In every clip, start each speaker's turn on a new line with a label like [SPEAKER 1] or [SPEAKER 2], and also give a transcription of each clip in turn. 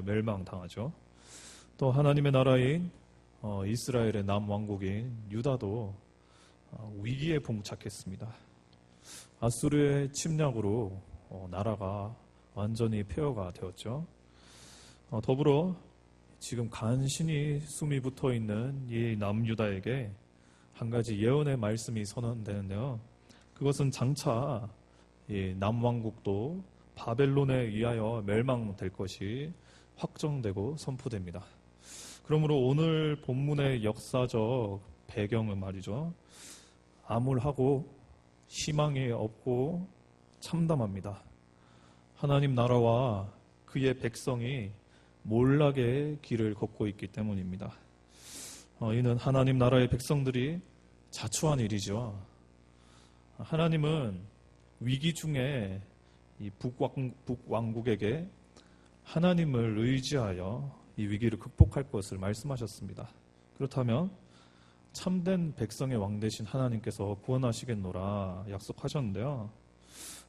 [SPEAKER 1] 멸망당하죠. 또 하나님의 나라인 이스라엘의 남왕국인 유다도 위기에 봉착했습니다. 아수르의 침략으로 나라가 완전히 폐허가 되었죠. 더불어 지금 간신히 숨이 붙어있는 이 남유다에게 한 가지 예언의 말씀이 선언되는데요. 그것은 장차 이 남왕국도 바벨론에 의하여 멸망될 것이 확정되고 선포됩니다. 그러므로 오늘 본문의 역사적 배경은 말이죠. 암울하고 희망이 없고 참담합니다. 하나님 나라와 그의 백성이 몰락의 길을 걷고 있기 때문입니다. 이는 하나님 나라의 백성들이 자초한 일이죠. 하나님은 위기 중에 이 북왕국에게 하나님을 의지하여 이 위기를 극복할 것을 말씀하셨습니다. 그렇다면 참된 백성의 왕 되신 하나님께서 구원하시겠노라 약속하셨는데요.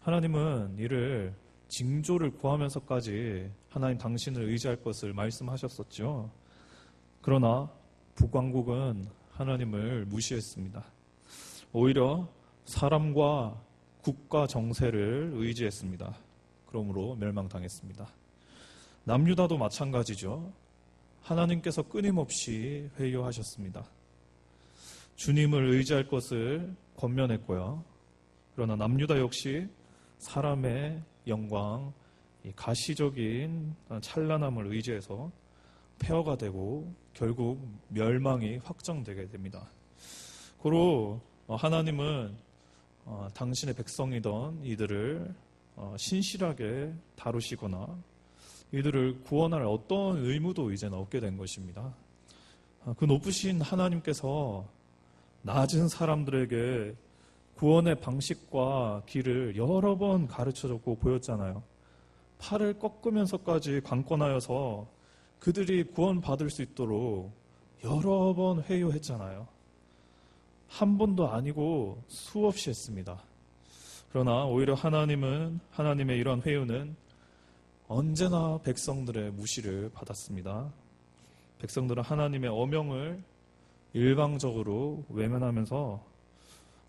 [SPEAKER 1] 하나님은 이를 징조를 구하면서까지 하나님 당신을 의지할 것을 말씀하셨었죠. 그러나 북왕국은 하나님을 무시했습니다. 오히려 사람과 국가 정세를 의지했습니다. 그러므로 멸망당했습니다. 남유다도 마찬가지죠. 하나님께서 끊임없이 회유하셨습니다. 주님을 의지할 것을 권면했고요. 그러나 남유다 역시 사람의 영광, 가시적인 찬란함을 의지해서 폐허가 되고 결국 멸망이 확정되게 됩니다. 고로 하나님은 당신의 백성이던 이들을 신실하게 다루시거나 이들을 구원할 어떤 의무도 이제는 없게 된 것입니다. 그 높으신 하나님께서 낮은 사람들에게 구원의 방식과 길을 여러 번 가르쳐줬고 보였잖아요. 팔을 꺾으면서까지 강권하여서 그들이 구원받을 수 있도록 여러 번 회유했잖아요. 한 번도 아니고 수없이 했습니다. 그러나 오히려 하나님의 이런 회유는 언제나 백성들의 무시를 받았습니다. 백성들은 하나님의 어명을 일방적으로 외면하면서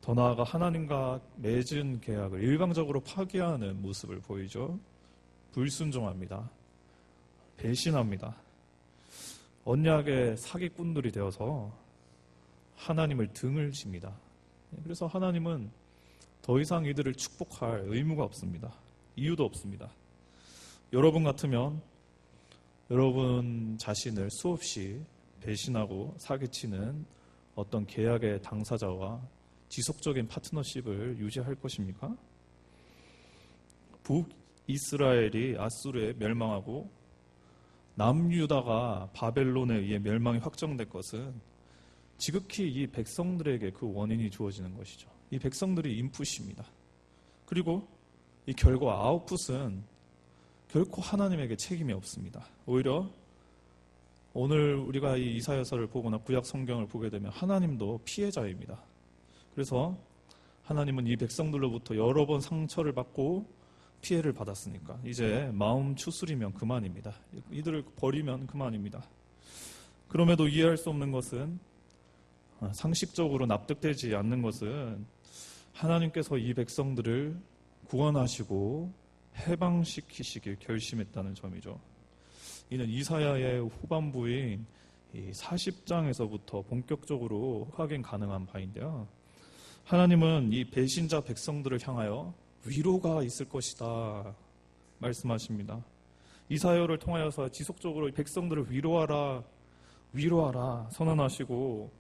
[SPEAKER 1] 더 나아가 하나님과 맺은 계약을 일방적으로 파기하는 모습을 보이죠. 불순종합니다. 배신합니다. 언약의 사기꾼들이 되어서 하나님을 등을 칩니다. 그래서 하나님은 더 이상 이들을 축복할 의무가 없습니다. 이유도 없습니다. 여러분 같으면 여러분 자신을 수없이 배신하고 사기치는 어떤 계약의 당사자와 지속적인 파트너십을 유지할 것입니까? 북이스라엘이 아수르에 멸망하고 남유다가 바벨론에 의해 멸망이 확정된 것은 지극히 이 백성들에게 그 원인이 주어지는 것이죠. 이 백성들이 인풋입니다. 그리고 이 결과 아웃풋은 결코 하나님에게 책임이 없습니다. 오히려 오늘 우리가 이 이사야서를 보거나 구약 성경을 보게 되면 하나님도 피해자입니다. 그래서 하나님은 이 백성들로부터 여러 번 상처를 받고 피해를 받았으니까 이제 마음 추스리면 그만입니다. 이들을 버리면 그만입니다. 그럼에도 이해할 수 없는 것은, 상식적으로 납득되지 않는 것은 하나님께서 이 백성들을 구원하시고 해방시키시길 결심했다는 점이죠. 이는 이사야의 후반부인 40장에서부터 본격적으로 확인 가능한 바인데요. 하나님은 이 배신자 백성들을 향하여 위로가 있을 것이다 말씀하십니다. 이사야를 통하여서 지속적으로 백성들을 위로하라 선언하시고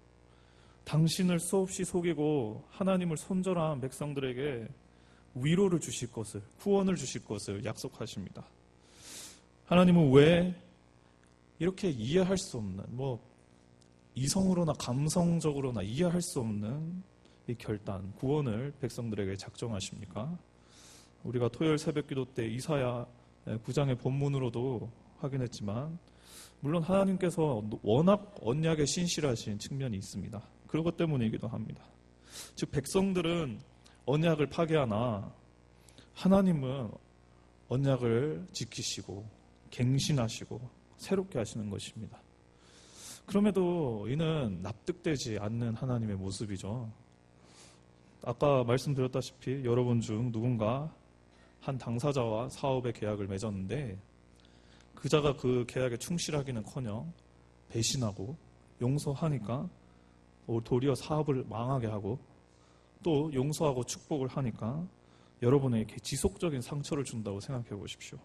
[SPEAKER 1] 당신을 수없이 속이고 하나님을 손절한 백성들에게 위로를 주실 것을, 구원을 주실 것을 약속하십니다. 하나님은 왜 이렇게 이해할 수 없는, 이성으로나 감성적으로나 이해할 수 없는 이 결단, 구원을 백성들에게 작정하십니까? 우리가 토요일 새벽기도 때 이사야 9장의 본문으로도 확인했지만 물론 하나님께서 워낙 언약에 신실하신 측면이 있습니다. 그것 때문이기도 합니다. 즉 백성들은 언약을 파괴하나 하나님은 언약을 지키시고 갱신하시고 새롭게 하시는 것입니다. 그럼에도 이는 납득되지 않는 하나님의 모습이죠. 아까 말씀드렸다시피 여러분 중 누군가 한 당사자와 사업의 계약을 맺었는데 그자가 그 계약에 충실하기는커녕 배신하고 용서하니까 도리어 사업을 망하게 하고 또 용서하고 축복을 하니까 여러분에게 지속적인 상처를 준다고 생각해 보십시오.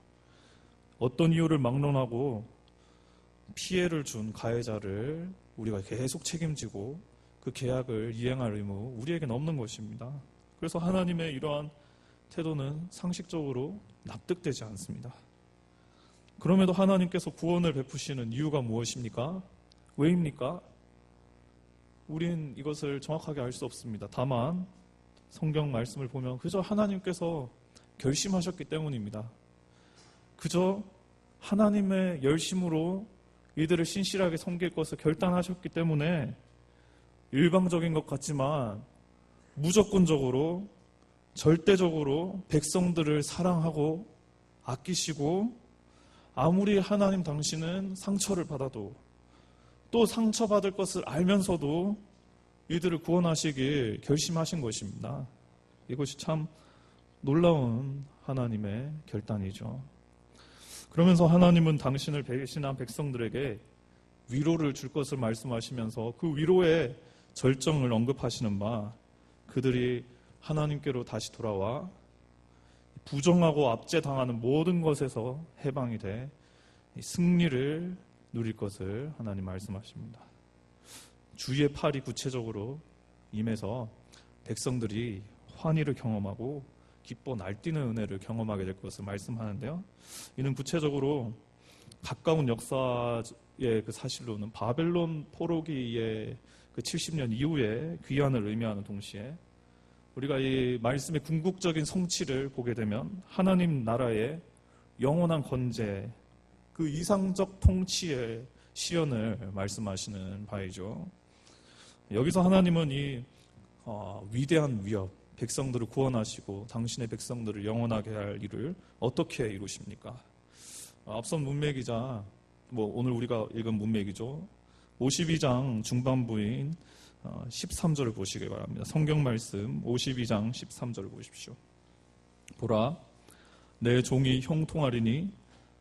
[SPEAKER 1] 어떤 이유를 막론하고 피해를 준 가해자를 우리가 계속 책임지고 그 계약을 이행할 의무 우리에게는 없는 것입니다. 그래서 하나님의 이러한 태도는 상식적으로 납득되지 않습니다. 그럼에도 하나님께서 구원을 베푸시는 이유가 무엇입니까? 왜입니까? 우린 이것을 정확하게 알 수 없습니다. 다만 성경 말씀을 보면 그저 하나님께서 결심하셨기 때문입니다. 그저 하나님의 열심으로 이들을 신실하게 섬길 것을 결단하셨기 때문에 일방적인 것 같지만 무조건적으로 절대적으로 백성들을 사랑하고 아끼시고 아무리 하나님 당신은 상처를 받아도 또 상처받을 것을 알면서도 이들을 구원하시길 결심하신 것입니다. 이것이 참 놀라운 하나님의 결단이죠. 그러면서 하나님은 당신을 배신한 백성들에게 위로를 줄 것을 말씀하시면서 그 위로의 절정을 언급하시는 바 그들이 하나님께로 다시 돌아와 부정하고 압제당하는 모든 것에서 해방이 돼 승리를 누릴 것을 하나님 말씀하십니다. 주의 팔이 구체적으로 임해서 백성들이 환희를 경험하고 기뻐 날뛰는 은혜를 경험하게 될 것을 말씀하는데요. 이는 구체적으로 가까운 역사의 그 사실로는 바벨론 포로기의 그 70년 이후의 귀환을 의미하는 동시에 우리가 이 말씀의 궁극적인 성취를 보게 되면 하나님 나라의 영원한 건재, 그 이상적 통치의 시연을 말씀하시는 바이죠. 여기서 하나님은 이 위대한 위협, 백성들을 구원하시고 당신의 백성들을 영원하게 할 일을 어떻게 이루십니까? 앞선 문맥이자 오늘 우리가 읽은 문맥이죠. 52장 중반부인 13절을 보시기 바랍니다. 성경 말씀 52장 13절을 보십시오. 보라, 내 종이 형통하리니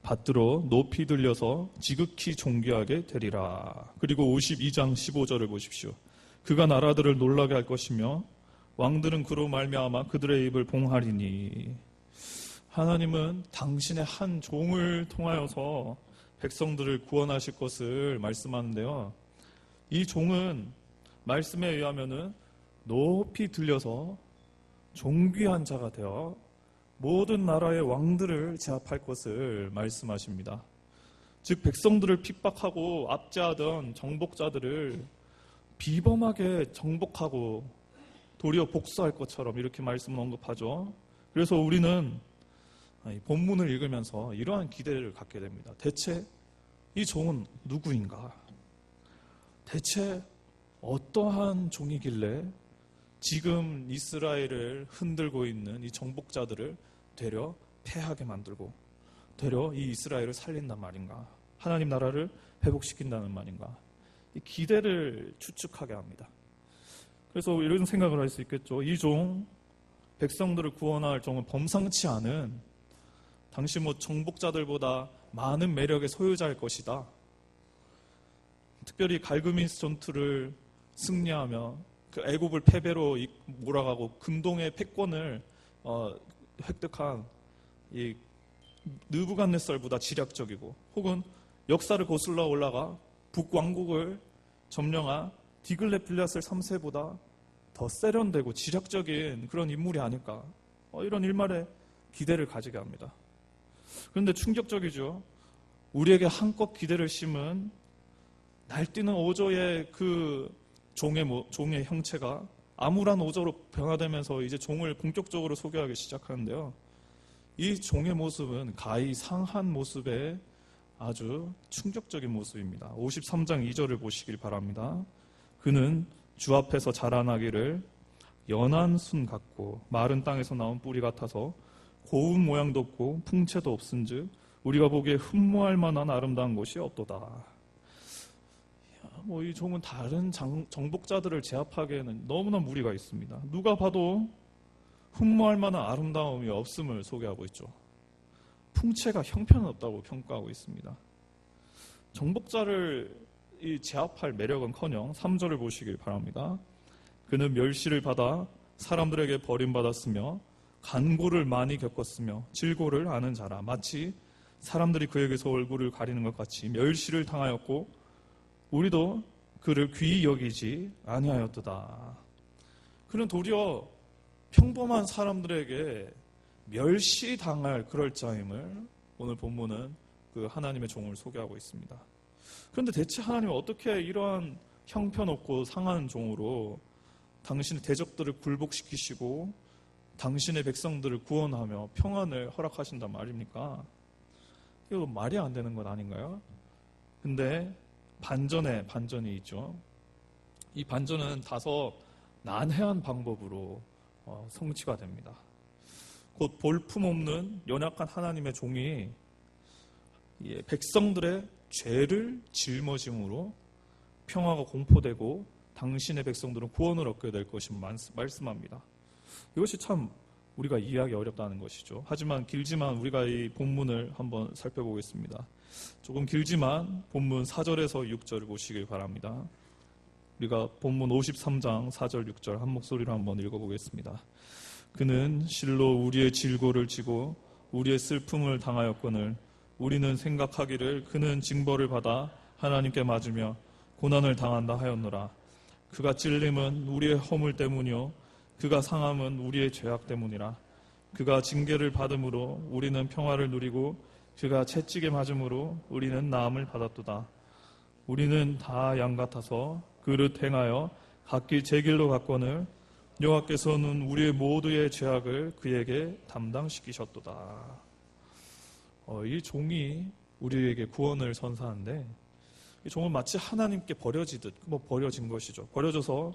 [SPEAKER 1] 받들어 높이 들려서 지극히 존귀하게 되리라. 그리고 52장 15절을 보십시오. 그가 나라들을 놀라게 할 것이며 왕들은 그로 말미암아 그들의 입을 봉하리니. 하나님은 당신의 한 종을 통하여서 백성들을 구원하실 것을 말씀하는데요. 이 종은 말씀에 의하면은 높이 들려서 존귀한 자가 되어 모든 나라의 왕들을 제압할 것을 말씀하십니다. 즉 백성들을 핍박하고 압제하던 정복자들을 비범하게 정복하고 도리어 복수할 것처럼 이렇게 말씀을 언급하죠. 그래서 우리는 본문을 읽으면서 이러한 기대를 갖게 됩니다. 대체 이 종은 누구인가? 대체 어떠한 종이길래 지금 이스라엘을 흔들고 있는 이 정복자들을 되려 패하게 만들고 되려 이 이스라엘을 살린단 말인가? 하나님 나라를 회복시킨다는 말인가? 이 기대를 추측하게 합니다. 그래서 이런 생각을 할 수 있겠죠. 이 종, 백성들을 구원할 종은 범상치 않은 당시 정복자들보다 많은 매력의 소유자일 것이다. 특별히 갈그미스 전투를 승리하며 그 애굽을 패배로 몰아가고 근동의 패권을 획득한 이 느부갓네살보다 지략적이고 혹은 역사를 거슬러 올라가 북왕국을 점령한 디글레필레셀 3세보다 더 세련되고 지략적인 그런 인물이 아닐까, 이런 일말의 기대를 가지게 합니다. 그런데 충격적이죠. 우리에게 한껏 기대를 심은 날뛰는 오조의 그 종의 형체가 암울한 오조로 변화되면서 이제 종을 본격적으로 소개하기 시작하는데요. 이 종의 모습은 가히 상한 모습의 아주 충격적인 모습입니다. 53장 2절을 보시길 바랍니다. 그는 주 앞에서 자라나기를 연한 순 같고 마른 땅에서 나온 뿌리 같아서 고운 모양도 없고 풍채도 없은즉 우리가 보기에 흠모할 만한 아름다운 곳이 없도다. 이 종은 다른 정복자들을 제압하기에는 너무나 무리가 있습니다. 누가 봐도 흠모할 만한 아름다움이 없음을 소개하고 있죠. 풍채가 형편없다고 평가하고 있습니다. 정복자를 제압할 매력은커녕 3절을 보시길 바랍니다. 그는 멸시를 받아 사람들에게 버림받았으며 간고를 많이 겪었으며 질고를 아는 자라. 마치 사람들이 그에게서 얼굴을 가리는 것 같이 멸시를 당하였고 우리도 그를 귀히 여기지 아니하였도다. 그는 도리어 평범한 사람들에게 멸시당할 그럴 자임을 오늘 본문은 그 하나님의 종을 소개하고 있습니다. 그런데 대체 하나님은 어떻게 이러한 형편없고 상한 종으로 당신의 대적들을 굴복시키시고 당신의 백성들을 구원하며 평안을 허락하신단 말입니까? 이거 말이 안 되는 것 아닌가요? 근데 반전이 있죠. 이 반전은 다소 난해한 방법으로 성취가 됩니다. 곧 볼품없는 연약한 하나님의 종이 백성들의 죄를 짊어짐으로 평화가 공포되고 당신의 백성들은 구원을 얻게 될 것을 말씀합니다. 이것이 참 우리가 이해하기 어렵다는 것이죠. 하지만 길지만 우리가 이 본문을 한번 살펴보겠습니다. 조금 길지만 본문 4절에서 6절을 보시길 바랍니다. 우리가 본문 53장 4절 6절 한 목소리로 한번 읽어보겠습니다. 그는 실로 우리의 질고를 지고 우리의 슬픔을 당하였거늘 우리는 생각하기를 그는 징벌을 받아 하나님께 맞으며 고난을 당한다 하였노라. 그가 찔림은 우리의 허물 때문이요 그가 상함은 우리의 죄악 때문이라. 그가 징계를 받음으로 우리는 평화를 누리고 그가 채찍에 맞음으로 우리는 나음을 받았도다. 우리는 다 양 같아서 그릇 행하여 각기 제 길로 갔거늘 여호와께서는 우리의 모두의 죄악을 그에게 담당시키셨도다. 이 종이 우리에게 구원을 선사하는데 이 종은 마치 하나님께 버려지듯 버려진 것이죠. 버려져서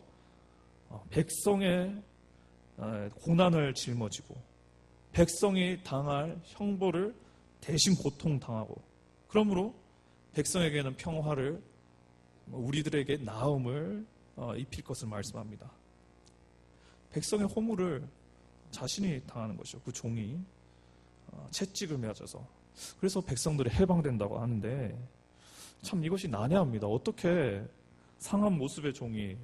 [SPEAKER 1] 백성의 고난을 짊어지고 백성이 당할 형벌을 대신 고통당하고 그러므로 백성에게는 평화를 우리들에게 나음을 입힐 것을 말씀합니다. 백성의 허물을 자신이 당하는 것이죠. 그 종이 채찍을 맞아서 그래서 백성들이 해방된다고 하는데 참 이것이 난해합니다. 어떻게 상한 모습의 종이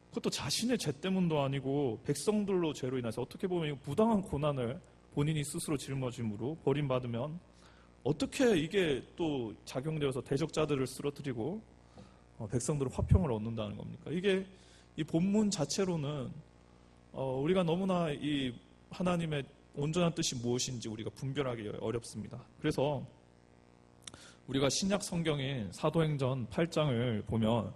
[SPEAKER 1] 그것도 자신의 죄 때문도 아니고 백성들로 죄로 인해서 어떻게 보면 부당한 고난을 본인이 스스로 짊어짐으로 버림받으면 어떻게 이게 또 작용되어서 대적자들을 쓰러뜨리고 백성들은 화평을 얻는다는 겁니까? 이게 이 본문 자체로는 우리가 너무나 이 하나님의 온전한 뜻이 무엇인지 우리가 분별하기 어렵습니다. 그래서 우리가 신약 성경인 사도행전 8장을 보면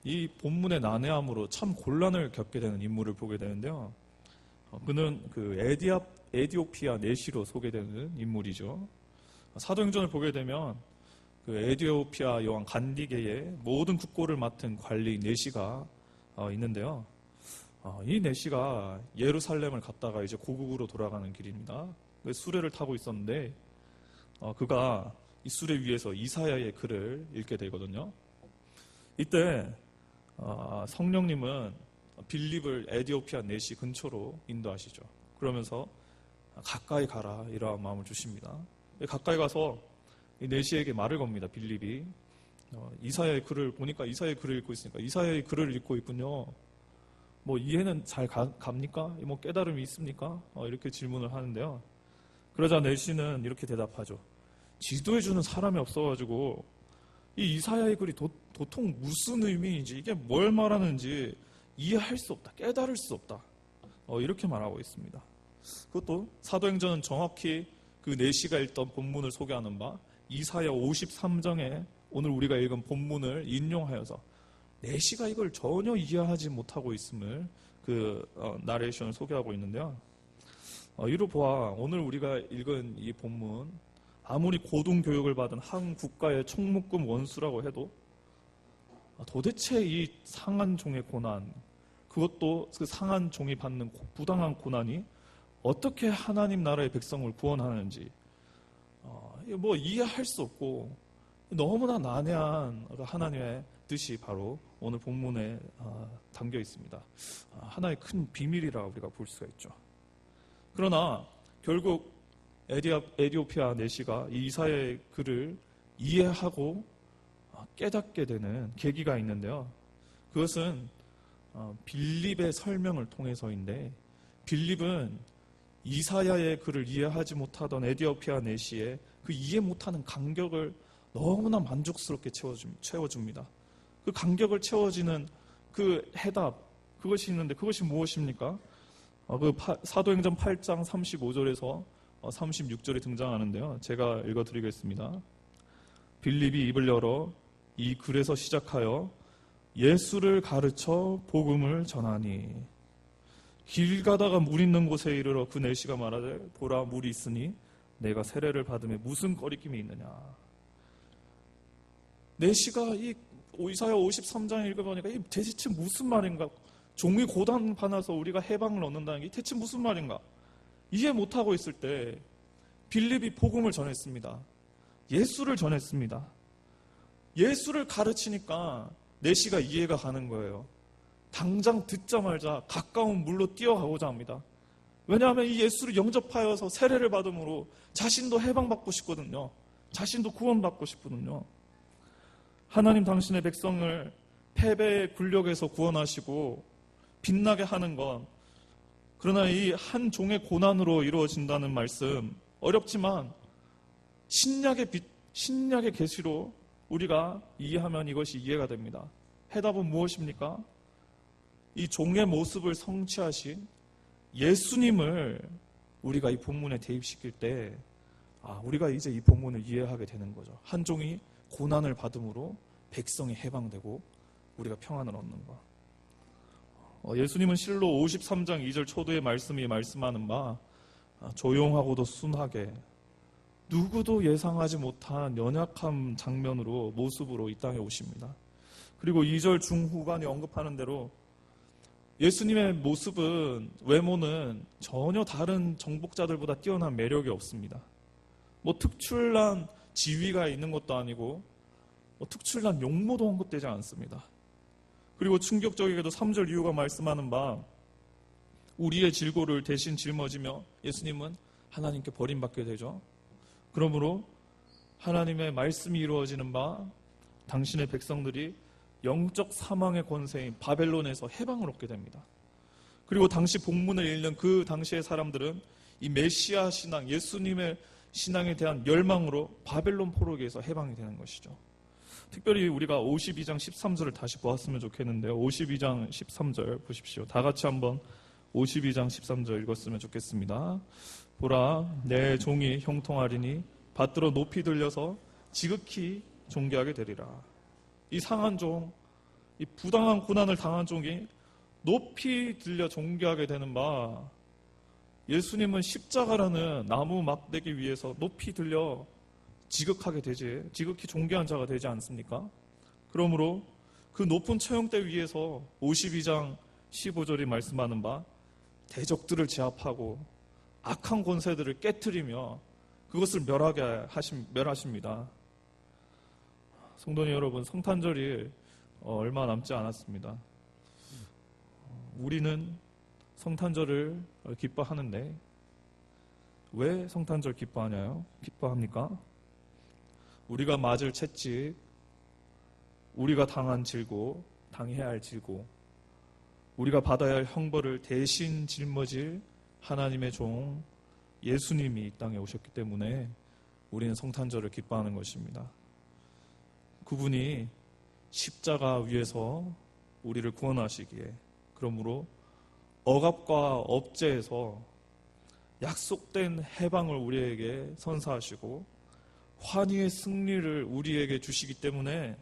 [SPEAKER 1] 이 본문의 난해함으로 참 곤란을 겪게 되는 인물을 보게 되는데요. 그는 그 에디오피아 내시로 소개되는 인물이죠. 사도행전을 보게 되면 그 에디오피아 여왕 간디게의 모든 국고를 맡은 관리 내시가 있는데요. 이 내시가 예루살렘을 갔다가 이제 고국으로 돌아가는 길입니다. 수레를 타고 있었는데 그가 이 수레 위에서 이사야의 글을 읽게 되거든요. 이때 성령님은 빌립을 에디오피아 내시 근처로 인도하시죠. 그러면서 가까이 가라 이러한 마음을 주십니다. 가까이 가서 이 내시에게 말을 겁니다. 빌립이 이사야의 글을 보니까 이사야의 글을 읽고 있으니까 이사야의 글을 읽고 있군요. 이해는 잘 갑니까? 깨달음이 있습니까? 이렇게 질문을 하는데요. 그러자 내시는 이렇게 대답하죠. 지도해주는 사람이 없어가지고 이 이사야의 글이 도통 무슨 의미인지 이게 뭘 말하는지 이해할 수 없다. 깨달을 수 없다. 이렇게 말하고 있습니다. 그것도 사도행전은 정확히 그 내시가 읽던 본문을 소개하는 바 이사야 53장에 오늘 우리가 읽은 본문을 인용하여서 내시가 이걸 전혀 이해하지 못하고 있음을 그 나레이션을 소개하고 있는데요. 이로 보아 오늘 우리가 읽은 이 본문 아무리 고등교육을 받은 한 국가의 총묶음 원수라고 해도 도대체 이 상한 종의 고난 그것도 그 상한 종이 받는 부당한 고난이 어떻게 하나님 나라의 백성을 구원하는지 이해할 수 없고 너무나 난해한 하나님의 뜻이 바로 오늘 본문에 담겨 있습니다. 하나의 큰 비밀이라 우리가 볼 수가 있죠. 그러나 결국 에디오피아 내시가 이 이사야의 글을 이해하고 깨닫게 되는 계기가 있는데요. 그것은 빌립의 설명을 통해서인데, 빌립은 이사야의 글을 이해하지 못하던 에디오피아 내시의 그 이해 못하는 간격을 너무나 만족스럽게 채워줍니다. 그 간격을 채워지는 그 해답, 그것이 있는데 그것이 무엇입니까? 사도행전 8장 35절에서 36절에 등장하는데요. 제가 읽어드리겠습니다. 빌립이 입을 열어 이 글에서 시작하여 예수를 가르쳐 복음을 전하니, 길 가다가 물 있는 곳에 이르러 그 내시가 말하되 보라 물이 있으니 내가 세례를 받음에 무슨 거리낌이 있느냐. 내시가 이 이사야 53장 읽어보니까 이 대체 무슨 말인가, 종이 고단 받아서 우리가 해방을 얻는다는 게 대체 무슨 말인가 이해 못하고 있을 때 빌립이 복음을 전했습니다. 예수를 전했습니다. 예수를 가르치니까 내시가 이해가 가는 거예요. 당장 듣자마자 가까운 물로 뛰어가고자 합니다. 왜냐하면 이 예수를 영접하여서 세례를 받음으로 자신도 해방받고 싶거든요. 자신도 구원받고 싶거든요. 하나님 당신의 백성을 패배의 굴욕에서 구원하시고 빛나게 하는 것, 그러나 이 한 종의 고난으로 이루어진다는 말씀 어렵지만 신약의 계시로 우리가 이해하면 이것이 이해가 됩니다. 해답은 무엇입니까? 이 종의 모습을 성취하신 예수님을 우리가 이 본문에 대입시킬 때 우리가 이제 이 본문을 이해하게 되는 거죠. 한 종이 고난을 받음으로 백성이 해방되고 우리가 평안을 얻는 것. 예수님은 실로 53장 2절 초도의 말씀이 말씀하는 바 조용하고도 순하게 누구도 예상하지 못한 연약한 장면으로 모습으로 이 땅에 오십니다. 그리고 2절 중후반이 언급하는 대로 예수님의 모습은, 외모는 전혀 다른 정복자들보다 뛰어난 매력이 없습니다. 특출난 지위가 있는 것도 아니고 특출난 용모도 언급되지 않습니다. 그리고 충격적이게도 3절 이후가 말씀하는 바 우리의 질고를 대신 짊어지며 예수님은 하나님께 버림받게 되죠. 그러므로 하나님의 말씀이 이루어지는 바 당신의 백성들이 영적 사망의 권세인 바벨론에서 해방을 얻게 됩니다. 그리고 당시 본문을 읽는 그 당시의 사람들은 이 메시아 신앙, 예수님의 신앙에 대한 멸망으로 바벨론 포로기에서 해방이 되는 것이죠. 특별히 우리가 52장 13절을 다시 보았으면 좋겠는데요. 52장 13절 보십시오. 다 같이 한번 52장 13절 읽었으면 좋겠습니다. 보라, 내 종이 형통하리니 받들어 높이 들려서 지극히 존귀하게 되리라. 이 상한 종, 이 부당한 고난을 당한 종이 높이 들려 존귀하게 되는 바, 예수님은 십자가라는 나무 막대기 위에서 높이 들려 지극히 존귀한 자가 되지 않습니까? 그러므로 그 높은 처형대 위에서 52장 15절이 말씀하는 바 대적들을 제압하고 악한 권세들을 깨트리며 그것을 멸하십니다. 성도님 여러분, 성탄절이 얼마 남지 않았습니다. 우리는 성탄절을 기뻐하는데 왜 성탄절 기뻐합니까? 우리가 맞을 채찍, 우리가 당한 질고, 당해야 할 질고, 우리가 받아야 할 형벌을 대신 짊어질 하나님의 종 예수님이 이 땅에 오셨기 때문에 우리는 성탄절을 기뻐하는 것입니다. 그분이 십자가 위에서 우리를 구원하시기에, 그러므로 억압과 업죄에서 약속된 해방을 우리에게 선사하시고 환희의 승리를 우리에게 주시기 때문에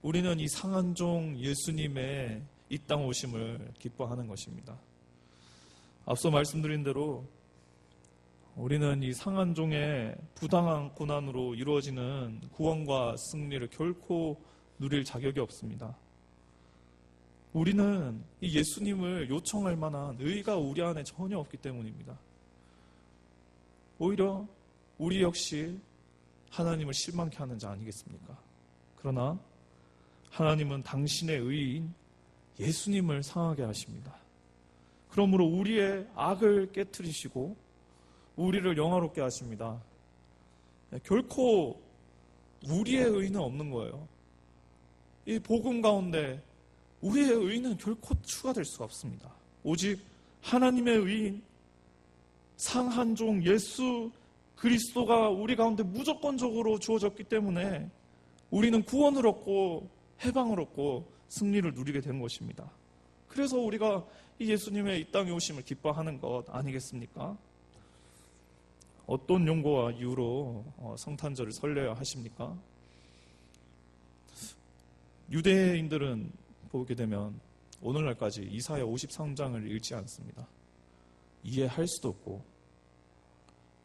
[SPEAKER 1] 우리는 이 상한 종 예수님의 이 땅 오심을 기뻐하는 것입니다. 앞서 말씀드린 대로 우리는 이 상한 종의 부당한 고난으로 이루어지는 구원과 승리를 결코 누릴 자격이 없습니다. 우리는 이 예수님을 요청할 만한 의가 우리 안에 전혀 없기 때문입니다. 오히려 우리 역시 하나님을 실망케 하는 자 아니겠습니까? 그러나 하나님은 당신의 의인 예수님을 상하게 하십니다. 그러므로 우리의 악을 깨트리시고 우리를 영화롭게 하십니다. 결코 우리의 의는 없는 거예요. 이 복음 가운데 우리의 의는 결코 추가될 수가 없습니다. 오직 하나님의 의인 상한 종 예수 그리스도가 우리 가운데 무조건적으로 주어졌기 때문에 우리는 구원을 얻고 해방을 얻고 승리를 누리게 된 것입니다. 그래서 우리가 이 예수님의 이 땅에 오심을 기뻐하는 것 아니겠습니까? 어떤 용고와 이유로 성탄절을 설레야 하십니까? 유대인들은 보게 되면 오늘날까지 이사야 53장을 읽지 않습니다. 이해할 수도 없고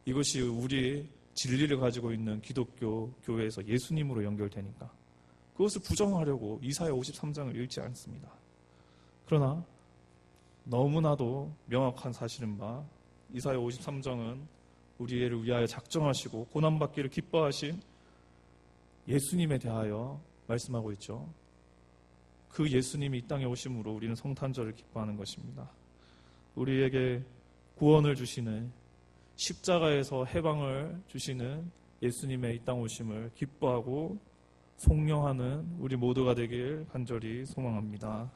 [SPEAKER 1] 이것이 우리의 진리를 가지고 있는 기독교 교회에서 예수님으로 연결되니까 그것을 부정하려고 이사야 53장을 읽지 않습니다. 그러나 너무나도 명확한 사실은 바 이사야 53장은 우리를 위하여 작정하시고 고난받기를 기뻐하신 예수님에 대하여 말씀하고 있죠. 그 예수님이 이 땅에 오심으로 우리는 성탄절을 기뻐하는 것입니다. 우리에게 구원을 주시는 십자가에서 해방을 주시는 예수님의 이 땅 오심을 기뻐하고 송영하는 우리 모두가 되길 간절히 소망합니다.